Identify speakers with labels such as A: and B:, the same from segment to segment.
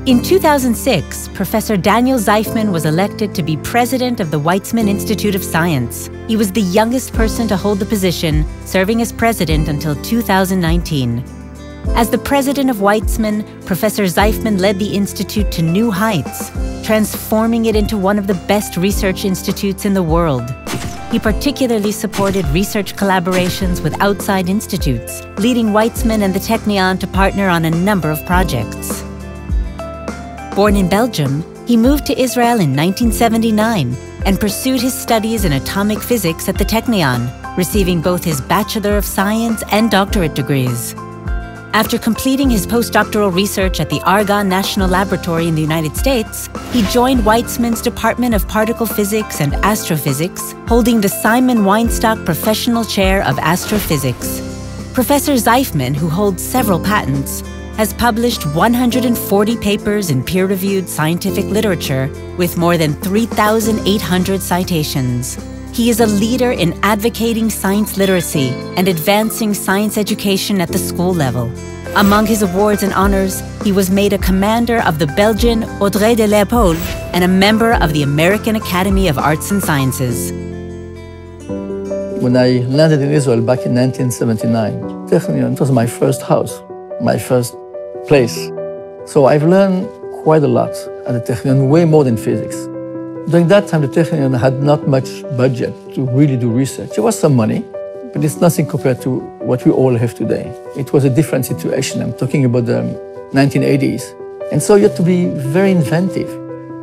A: In 2006, Professor Daniel ZAJFMAN was elected to be president of the Weizmann Institute of Science. He was the youngest person to hold the position, serving as president until 2019. As the president of Weizmann, Professor ZAJFMAN led the institute to new heights, transforming it into one of the best research institutes in the world. He particularly supported research collaborations with outside institutes, leading Weizmann and the Technion to partner on a number of projects. Born in Belgium, he moved to Israel in 1979 and pursued his studies in atomic physics at the Technion, receiving both his Bachelor of Science and doctorate degrees. After completing his postdoctoral research at the Argonne National Laboratory in the United States, he joined Weizmann's Department of Particle Physics and Astrophysics, holding the Simon Weinstock Professional Chair of Astrophysics. Professor ZAJFMAN, who holds several patents, has published 140 papers in peer-reviewed scientific literature with more than 3,800 citations. He is a leader in advocating science literacy and advancing science education at the school level. Among his awards and honors, he was made a commander of the Belgian Ordre de l'Épaule and a member of the American Academy of Arts and Sciences.
B: When I landed in Israel back in 1979, Technion was my first house, my first place. So I've learned quite a lot at the Technion, way more than physics. During that time, the Technion had not much budget to really do research. There was some money, but it's nothing compared to what we all have today. It was a different situation. I'm talking about the 1980s. And so you had to be very inventive.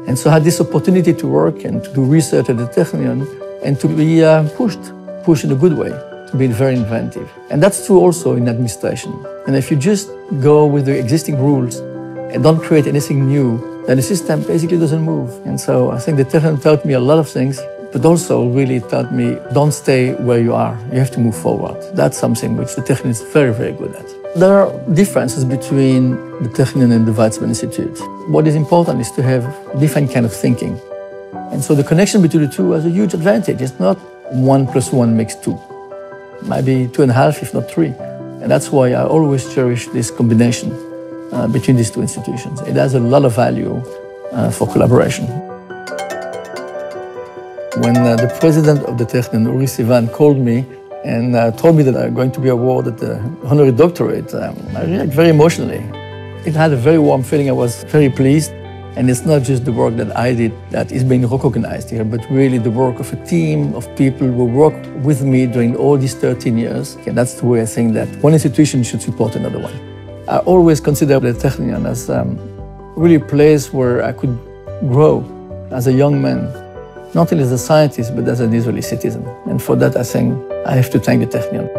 B: And so I had this opportunity to work and to do research at the Technion and to be pushed in a good way, to be very inventive. And that's true also in administration. And if you just go with the existing rules and don't create anything new, then the system basically doesn't move. And so I think the Technion taught me a lot of things, but also really taught me, don't stay where you are. You have to move forward. That's something which the Technion is very, very good at. There are differences between the Technion and the Weizmann Institute. What is important is to have different kind of thinking. And so the connection between the two has a huge advantage. It's not 1 + 1 makes 2. Maybe 2.5, if not 3. And that's why I always cherish this combination between these two institutions. It has a lot of value for collaboration. When the president of the Technion, Honorary, called me and told me that I'm going to be awarded the Honorary Doctorate, I reacted very emotionally. It had a very warm feeling. I was very pleased. And it's not just the work that I did that is being recognized here, but really the work of a team of people who worked with me during all these 13 years. And that's the way I think that one institution should support another one. I always consider the Technion as really a place where I could grow as a young man, not only as a scientist, but as an Israeli citizen. And for that, I think I have to thank the Technion.